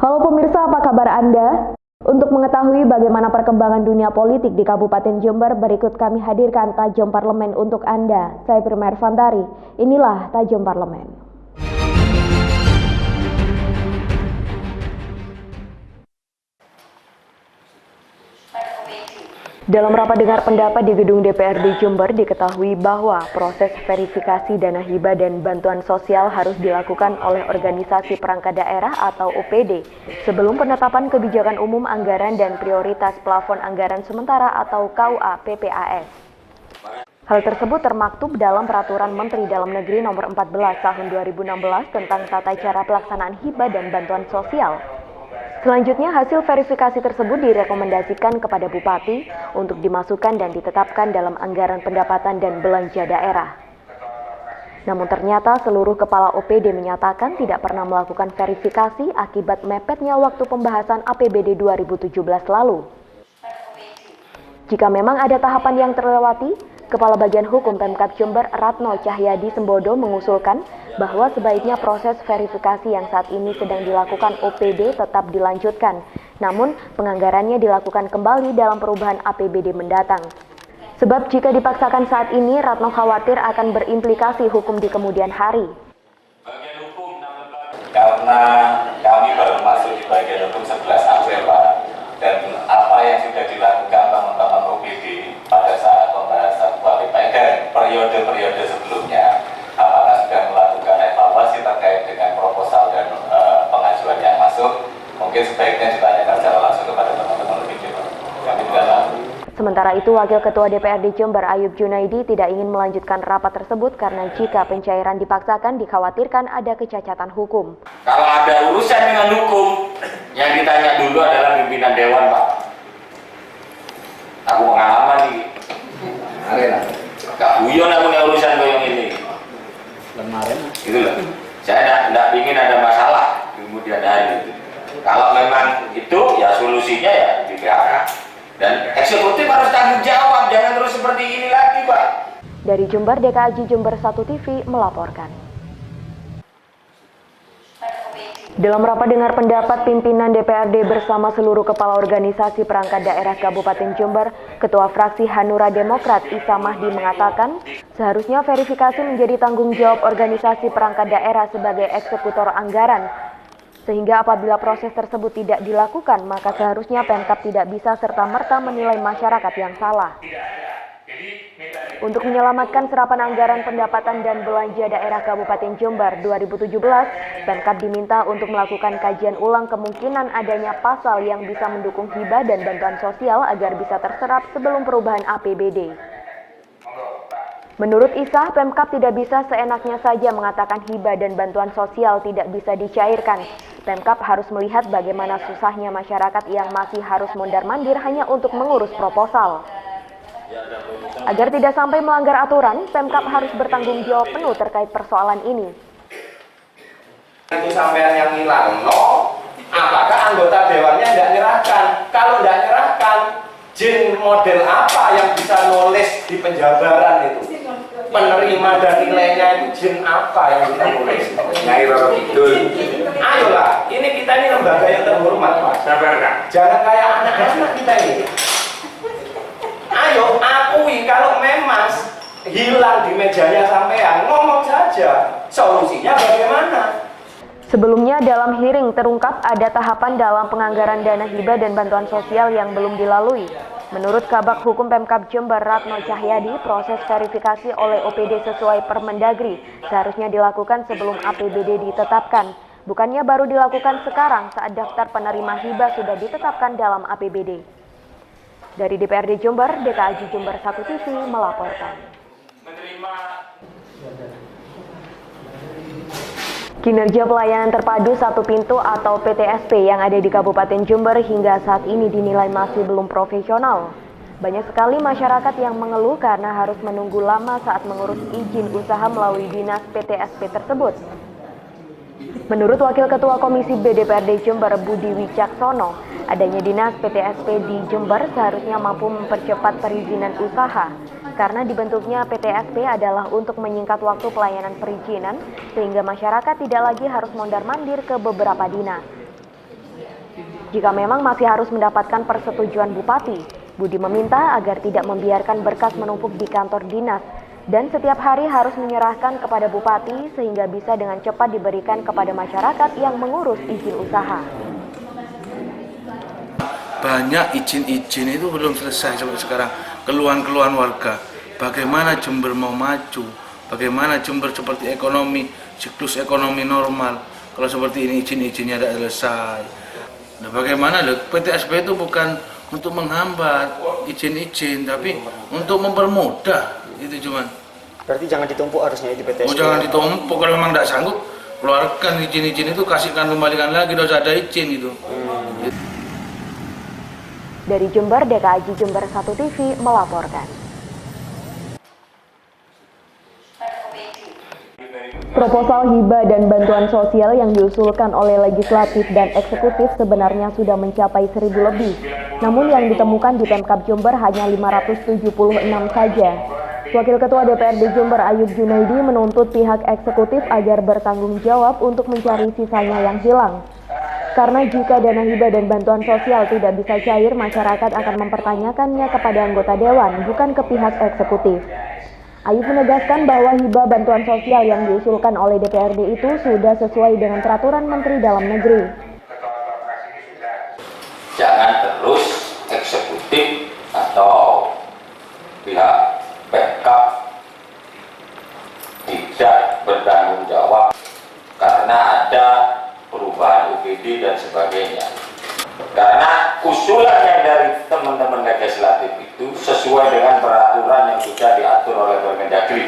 Halo pemirsa, apa kabar Anda? Untuk mengetahui bagaimana perkembangan dunia politik di Kabupaten Jember, berikut kami hadirkan Tajam Parlemen untuk Anda. Saya Firma Ervantari, inilah Tajam Parlemen. Dalam rapat dengar pendapat di gedung DPRD Jember diketahui bahwa proses verifikasi dana hibah dan bantuan sosial harus dilakukan oleh organisasi perangkat daerah atau OPD sebelum penetapan kebijakan umum anggaran dan prioritas plafon anggaran sementara atau KUA PPAS. Hal tersebut termaktub dalam Peraturan Menteri Dalam Negeri Nomor 14 Tahun 2016 tentang tata cara pelaksanaan hibah dan bantuan sosial. Selanjutnya, hasil verifikasi tersebut direkomendasikan kepada Bupati untuk dimasukkan dan ditetapkan dalam anggaran pendapatan dan belanja daerah. Namun ternyata seluruh kepala OPD menyatakan tidak pernah melakukan verifikasi akibat mepetnya waktu pembahasan APBD 2017 lalu. Jika memang ada tahapan yang terlewati, Kepala Bagian Hukum Pemkab Jember Ratno Cahyadi Sembodo mengusulkan bahwa sebaiknya proses verifikasi yang saat ini sedang dilakukan OPD tetap dilanjutkan, namun penganggarannya dilakukan kembali dalam perubahan APBD mendatang. Sebab jika dipaksakan saat ini, Ratno khawatir akan berimplikasi hukum di kemudian hari. Karena kami baru masuk di bagian hukum 11 April, Pak, dan apa yang sudah dilakukan teman-teman OPD pada saat pembahasan kualifikasi dan periode-periode sebelumnya, apakah sudah melakukan evaluasi terkait dengan proposal dan pengajuan yang masuk, mungkin sebaiknya ditanyakan secara langsung kepada teman-teman OPD. Kami tidak tahu. Sementara itu, Wakil Ketua DPRD Jember Ayub Junaidi tidak ingin melanjutkan rapat tersebut karena jika pencairan dipaksakan dikhawatirkan ada kecacatan hukum. Kalau ada urusan dengan hukum, yang ditanya dulu adalah pimpinan Dewan, Pak. Aku pengalaman nih. Gak guyon aku punya urusan yang ini. Kemarin. Itu loh. Saya tidak ingin ada masalah kemudian hari itu. Kalau memang itu, ya solusinya ya dibicarakan. Dan eksekutif harus tanggung jawab, jangan terus seperti ini lagi, Pak. Dari Jember, DKAJ Jember 1 TV melaporkan. Dalam rapat dengar pendapat pimpinan DPRD bersama seluruh kepala organisasi perangkat daerah Kabupaten Jember, Ketua Fraksi Hanura Demokrat Isa Mahdi mengatakan, seharusnya verifikasi menjadi tanggung jawab organisasi perangkat daerah sebagai eksekutor anggaran. Sehingga apabila proses tersebut tidak dilakukan, maka seharusnya Pemkab tidak bisa serta-merta menilai masyarakat yang salah. Untuk menyelamatkan serapan anggaran pendapatan dan belanja daerah Kabupaten Jember 2017, Pemkab diminta untuk melakukan kajian ulang kemungkinan adanya pasal yang bisa mendukung hibah dan bantuan sosial agar bisa terserap sebelum perubahan APBD. Menurut Isa, Pemkab tidak bisa seenaknya saja mengatakan hibah dan bantuan sosial tidak bisa dicairkan. Pemkab harus melihat bagaimana susahnya masyarakat yang masih harus mondar-mandir hanya untuk mengurus proposal. Agar tidak sampai melanggar aturan, Pemkab harus bertanggung jawab penuh terkait persoalan ini. Itu sampean yang hilang, apakah anggota dewannya tidak nyerahkan? Kalau tidak nyerahkan, jin model apa yang bisa nulis di penjabaran itu? Penerima dan nilainya itu jin apa yang bisa nulis? Nyai Roro Kidul. Ayolah, ini kita ini lembaga yang terhormat, Pak. Sabar, Kak. Jangan kayak anak-anak kita ini. Ayo akui kalau memang hilang di mejanya sampean, ngomong saja. Solusinya bagaimana? Sebelumnya dalam hearing terungkap ada tahapan dalam penganggaran dana hibah dan bantuan sosial yang belum dilalui. Menurut Kabak Hukum Pemkab Jember Ratno Cahyadi, proses verifikasi oleh OPD sesuai Permendagri seharusnya dilakukan sebelum APBD ditetapkan. Bukannya baru dilakukan sekarang saat daftar penerima hibah sudah ditetapkan dalam APBD. Dari DPRD Jember, DKAJ Jember 1 TV melaporkan. Kinerja pelayanan terpadu satu pintu atau PTSP yang ada di Kabupaten Jember hingga saat ini dinilai masih belum profesional. Banyak sekali masyarakat yang mengeluh karena harus menunggu lama saat mengurus izin usaha melalui dinas PTSP tersebut. Menurut Wakil Ketua Komisi B DPRD Jember Budi Wicaksono, adanya dinas PTSP di Jember seharusnya mampu mempercepat perizinan usaha. Karena dibentuknya PTSP adalah untuk menyingkat waktu pelayanan perizinan, sehingga masyarakat tidak lagi harus mondar-mandir ke beberapa dinas. Jika memang masih harus mendapatkan persetujuan Bupati, Budi meminta agar tidak membiarkan berkas menumpuk di kantor dinas dan setiap hari harus menyerahkan kepada Bupati sehingga bisa dengan cepat diberikan kepada masyarakat yang mengurus izin usaha. Banyak izin-izin itu belum selesai sampai sekarang. Keluhan-keluhan warga, bagaimana Jember mau maju, bagaimana Jember seperti ekonomi, siklus ekonomi normal. Kalau seperti ini izin-izinnya tidak selesai. Nah, bagaimana PTSP itu bukan untuk menghambat izin-izin, tapi untuk mempermudah. Itu cuman. Berarti jangan ditumpuk harusnya di PTSP. Oh, jangan ditumpuk, kalau memang tidak sanggup, keluarkan izin-izin itu, kasihkan, kembalikan lagi, tidak usah ada izin itu. Dari Jember, DKAJ Jember 1 TV melaporkan. Proposal hibah dan bantuan sosial yang diusulkan oleh legislatif dan eksekutif sebenarnya sudah mencapai 1.000 lebih. Namun yang ditemukan di Pemkab Jember hanya 576 saja. Wakil Ketua DPRD Jember Ayub Junaidi menuntut pihak eksekutif agar bertanggung jawab untuk mencari sisanya yang hilang. Karena jika dana hibah dan bantuan sosial tidak bisa cair, masyarakat akan mempertanyakannya kepada anggota dewan, bukan ke pihak eksekutif. Ayub menegaskan bahwa hibah bantuan sosial yang diusulkan oleh DPRD itu sudah sesuai dengan peraturan Menteri Dalam Negeri. Jangan terus eksekutif atau pihak Pemkab tidak bertanggung jawab karena ada perubahan UPD dan sebagainya. Karena usulan yang dari teman-teman legislatif itu sesuai dengan peraturan yang sudah diatur oleh Permendagri.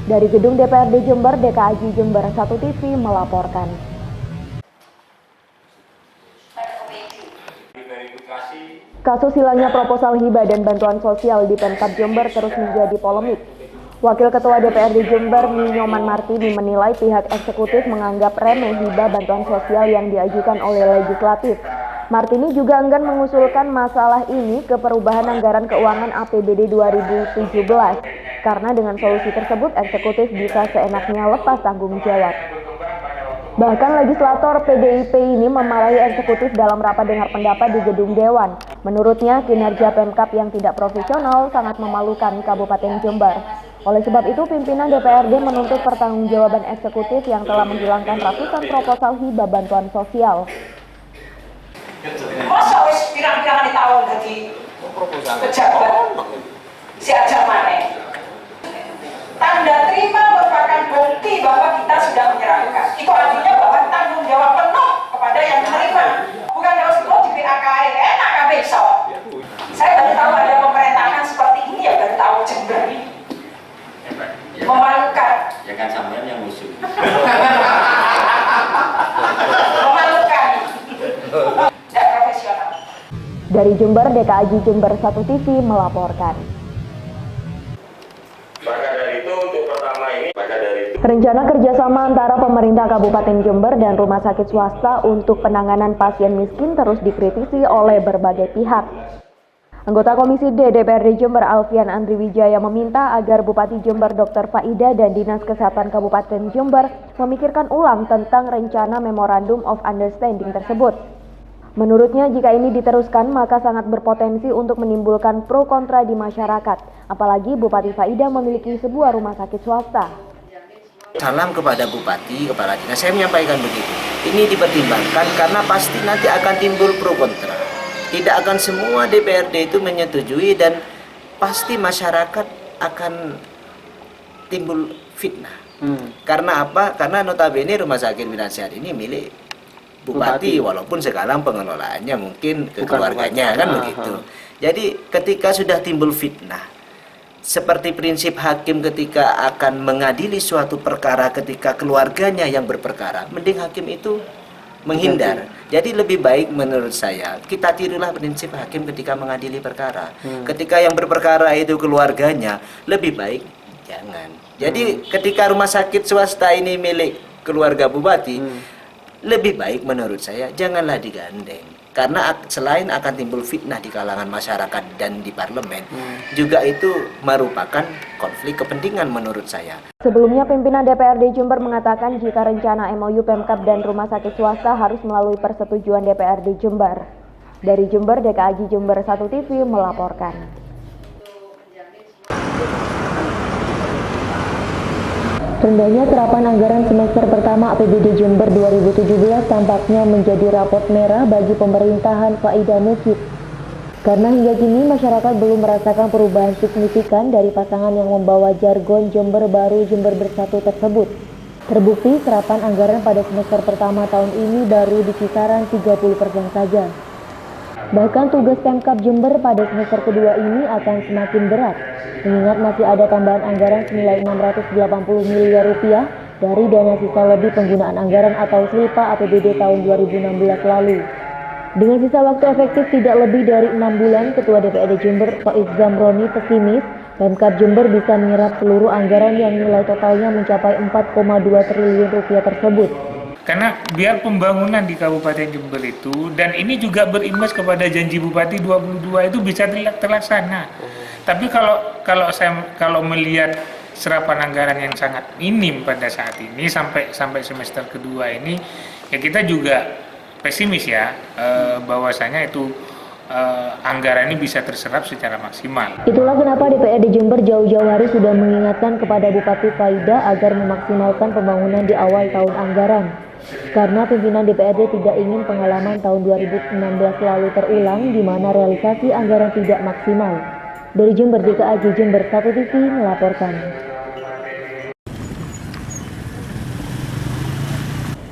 Dari gedung DPRD Jember, DKAJ Jember 1 TV melaporkan. Kasus hilangnya proposal hibah dan bantuan sosial di Pemkab Jember terus menjadi polemik. Wakil Ketua DPRD Jember Nyoman Martini menilai pihak eksekutif menganggap remeh hibah bantuan sosial yang diajukan oleh legislatif. Martini juga enggan mengusulkan masalah ini ke perubahan anggaran keuangan APBD 2017 karena dengan solusi tersebut eksekutif bisa seenaknya lepas tanggung jawab. Bahkan legislator PDIP ini memarahi eksekutif dalam rapat dengar pendapat di gedung Dewan. Menurutnya kinerja Pemkab yang tidak profesional sangat memalukan Kabupaten Jember. Oleh sebab itu pimpinan DPRD menuntut pertanggungjawaban eksekutif yang telah menghilangkan ratusan proposal hibah bantuan sosial. Masa wis pirang-pirang tahun jadi pejabat si aja maneh. Tanda terima merupakan bukti bahwa kita sudah menyerahkan. Itu artinya bahwa tanggung jawab penuh kepada yang menerima. Bukan harus lo di PAKI, enak kan besok. Saya baru tahu ada pemerintahan seperti ini ya, baru tahu Jember ini. Memalukan. Ya kan sampean yang musuh. Memalukan. Tidak profesional. Dari Jember, DKAJ Jember 1 TV melaporkan. Rencana kerjasama antara pemerintah Kabupaten Jember dan rumah sakit swasta untuk penanganan pasien miskin terus dikritisi oleh berbagai pihak. Anggota Komisi D DPRD Jember Alfian Andri Wijaya meminta agar Bupati Jember Dr. Faida dan Dinas Kesehatan Kabupaten Jember memikirkan ulang tentang rencana Memorandum of Understanding tersebut. Menurutnya jika ini diteruskan maka sangat berpotensi untuk menimbulkan pro kontra di masyarakat, apalagi Bupati Faida memiliki sebuah rumah sakit swasta. Salam kepada Bupati, Kepala Dinas, saya menyampaikan begitu. Ini dipertimbangkan karena pasti nanti akan timbul pro kontra. Tidak akan semua DPRD itu menyetujui dan pasti masyarakat akan timbul fitnah. Karena apa? Karena notabene rumah sakit Bina Sehat ini milik Bupati, walaupun sekarang pengelolaannya mungkin ke keluarganya, kan begitu. Jadi ketika sudah timbul fitnah, seperti prinsip hakim ketika akan mengadili suatu perkara ketika keluarganya yang berperkara, mending hakim itu menghindar. Jadi lebih baik menurut saya kita tirulah prinsip hakim ketika mengadili perkara. Ketika yang berperkara itu keluarganya, lebih baik jangan. Jadi ketika rumah sakit swasta ini milik keluarga Bupati, lebih baik menurut saya janganlah digandeng. Karena selain akan timbul fitnah di kalangan masyarakat dan di parlemen, juga itu merupakan konflik kepentingan menurut saya. Sebelumnya, pimpinan DPRD Jember mengatakan jika rencana MOU Pemkab dan rumah sakit swasta harus melalui persetujuan DPRD Jember. Dari Jember, DKAJ Jember 1 TV melaporkan. Rendahnya serapan anggaran semester pertama APBD Jember 2017 tampaknya menjadi rapot merah bagi pemerintahan Faidah Mukib. Karena hingga kini masyarakat belum merasakan perubahan signifikan dari pasangan yang membawa jargon Jember Baru Jember Bersatu tersebut. Terbukti serapan anggaran pada semester pertama tahun ini baru di kisaran 30% saja. Bahkan tugas Pemkab Jember pada semester kedua ini akan semakin berat, mengingat masih ada tambahan anggaran senilai 680 miliar rupiah dari dana sisa lebih penggunaan anggaran atau SILPA APBD tahun 2016 lalu. Dengan sisa waktu efektif tidak lebih dari 6 bulan, Ketua DPRD Jember Faiz Zamroni pesimis Pemkab Jember bisa menyerap seluruh anggaran yang nilai totalnya mencapai 4,2 triliun rupiah tersebut. Karena biar pembangunan di Kabupaten Jember itu, dan ini juga berimbas kepada janji Bupati 22 itu bisa terlaksana. Tapi kalau melihat serapan anggaran yang sangat minim pada saat ini sampai semester kedua ini, ya kita juga pesimis ya, bahwasanya itu anggaran ini bisa terserap secara maksimal. Itulah kenapa DPRD Jember jauh-jauh hari sudah mengingatkan kepada Bupati Faidah agar memaksimalkan pembangunan di awal tahun anggaran. Karena pimpinan DPRD tidak ingin pengalaman tahun 2016 lalu terulang di mana realisasi anggaran tidak maksimal. Dari Jember, DKAJ Jember 1 TV melaporkan.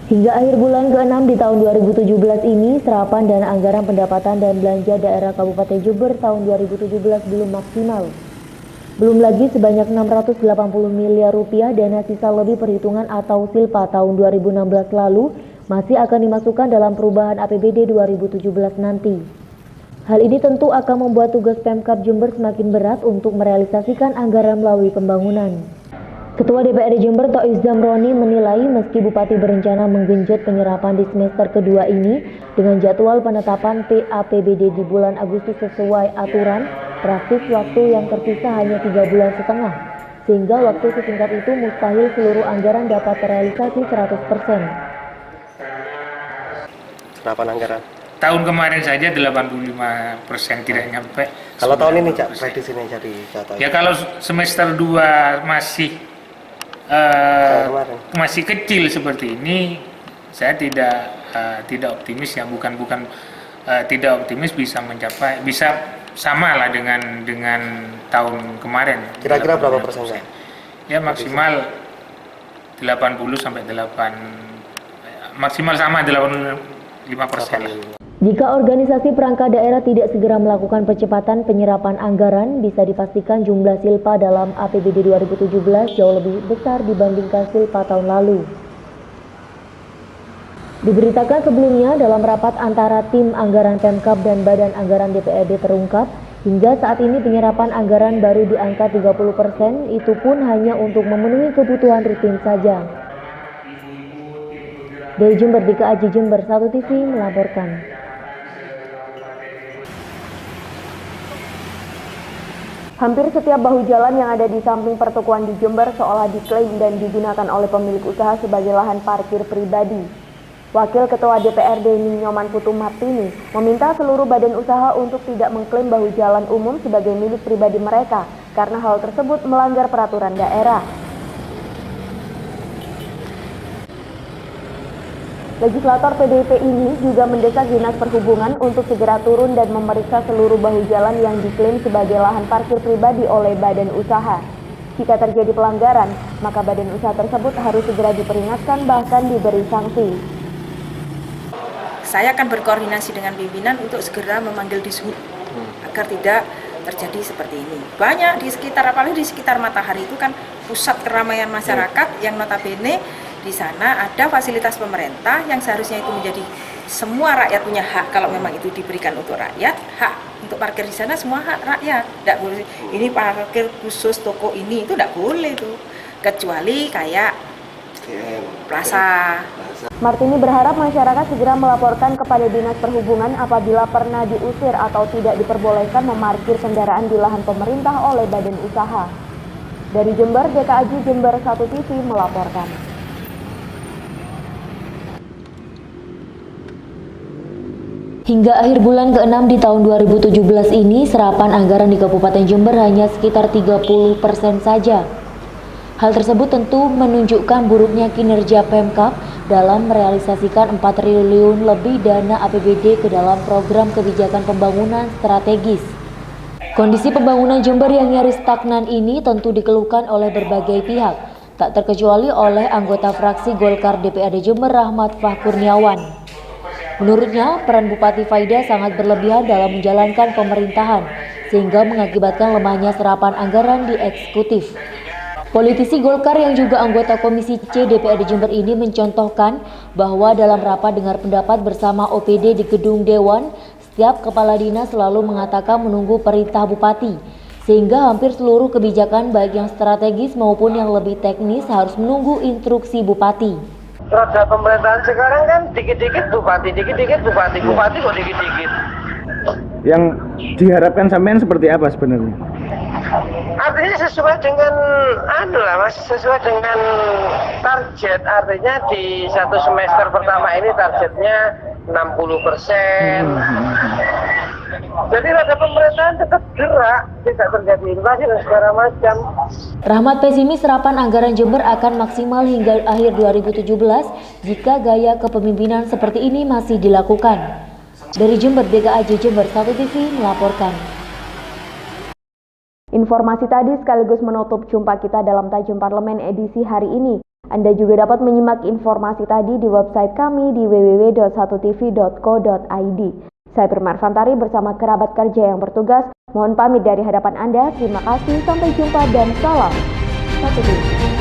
Hingga akhir bulan ke-6 di tahun 2017 ini, serapan dana anggaran pendapatan dan belanja daerah Kabupaten Jember tahun 2017 belum maksimal. Belum lagi sebanyak 680 miliar rupiah dana sisa lebih perhitungan atau SILPA tahun 2016 lalu masih akan dimasukkan dalam perubahan APBD 2017 nanti. Hal ini tentu akan membuat tugas Pemkab Jember semakin berat untuk merealisasikan anggaran melalui pembangunan. Ketua DPRD Jember Faiz Zamroni menilai meski Bupati berencana menggenjot penyerapan di semester kedua ini dengan jadwal penetapan PAPBD di bulan Agustus sesuai aturan, praktis waktu yang tersisa hanya 3,5 bulan, sehingga waktu sesingkat itu mustahil seluruh anggaran dapat terrealisasi 100%. Serapan anggaran? Tahun kemarin saja 85% tidak nyampe. Kalau tahun ini Cak, prediksinya jadi contoh. Ya kalau semester 2 masih kecil seperti ini, saya tidak optimis ya, bukan tidak optimis bisa mencapai, bisa sama lah dengan tahun kemarin. Kira-kira berapa persen? Ya maksimal 80 sampai 8, maksimal sama 85%. Jika organisasi perangkat daerah tidak segera melakukan percepatan penyerapan anggaran, bisa dipastikan jumlah SILPA dalam APBD 2017 jauh lebih besar dibandingkan SILPA tahun lalu. Diberitakan sebelumnya dalam rapat antara tim anggaran Pemkab dan Badan Anggaran DPRD terungkap, hingga saat ini penyerapan anggaran baru di angka 30%, itu pun hanya untuk memenuhi kebutuhan rutin saja. Dari Jember, DKAJ Jember 1 TV melaporkan. Hampir setiap bahu jalan yang ada di samping pertokoan di Jember seolah diklaim dan digunakan oleh pemilik usaha sebagai lahan parkir pribadi. Wakil Ketua DPRD Ninyoman Putu Martini meminta seluruh badan usaha untuk tidak mengklaim bahu jalan umum sebagai milik pribadi mereka karena hal tersebut melanggar peraturan daerah. Legislator PDIP ini juga mendesak Dinas Perhubungan untuk segera turun dan memeriksa seluruh bahu jalan yang diklaim sebagai lahan parkir pribadi oleh badan usaha. Jika terjadi pelanggaran, maka badan usaha tersebut harus segera diperingatkan bahkan diberi sanksi. Saya akan berkoordinasi dengan pimpinan untuk segera memanggil Dishub agar tidak terjadi seperti ini. Banyak di sekitar, apalagi di sekitar Matahari itu kan pusat keramaian masyarakat yang notabene di sana ada fasilitas pemerintah yang seharusnya itu menjadi semua rakyat punya hak. Kalau memang itu diberikan untuk rakyat, hak untuk parkir di sana semua hak rakyat. Tidak boleh ini parkir khusus toko ini, itu tidak boleh tuh. Kecuali kayak Plaza. Martini berharap masyarakat segera melaporkan kepada Dinas Perhubungan apabila pernah diusir atau tidak diperbolehkan memarkir kendaraan di lahan pemerintah oleh badan usaha. Dari Jember, DKAJ Jember 1 TV melaporkan. Hingga akhir bulan ke-6 di tahun 2017 ini, serapan anggaran di Kabupaten Jember hanya sekitar 30% saja. Hal tersebut tentu menunjukkan buruknya kinerja Pemkab dalam merealisasikan 4 triliun lebih dana APBD ke dalam program kebijakan pembangunan strategis. Kondisi pembangunan Jember yang nyaris stagnan ini tentu dikeluhkan oleh berbagai pihak, tak terkecuali oleh anggota fraksi Golkar DPRD Jember Rahmat Fahkurniawan. Menurutnya, peran Bupati Faida sangat berlebihan dalam menjalankan pemerintahan, sehingga mengakibatkan lemahnya serapan anggaran di eksekutif. Politisi Golkar yang juga anggota Komisi C DPRD Jember ini mencontohkan bahwa dalam rapat dengar pendapat bersama OPD di Gedung Dewan, setiap kepala dinas selalu mengatakan menunggu perintah Bupati, sehingga hampir seluruh kebijakan baik yang strategis maupun yang lebih teknis harus menunggu instruksi Bupati. Roda pemerintahan sekarang kan dikit-dikit Bupati, Bupati kok dikit-dikit. Yang diharapkan sampean seperti apa sebenarnya? Artinya sesuai dengan sesuai dengan target. Artinya di satu semester pertama ini targetnya 60%. Jadi roda pemerintahan tetap gerak, tidak terjadi inflasi dan segala macam. Rahmat pesimis serapan anggaran Jember akan maksimal hingga akhir 2017 jika gaya kepemimpinan seperti ini masih dilakukan. Dari Jember, DKAJ Jember 1 TV melaporkan. Informasi tadi sekaligus menutup jumpa kita dalam Tajam Parlemen edisi hari ini. Anda juga dapat menyimak informasi tadi di website kami di www.1tv.co.id. Saya Permarfantari bersama kerabat kerja yang bertugas. Mohon pamit dari hadapan Anda. Terima kasih, sampai jumpa dan salam 1 TV.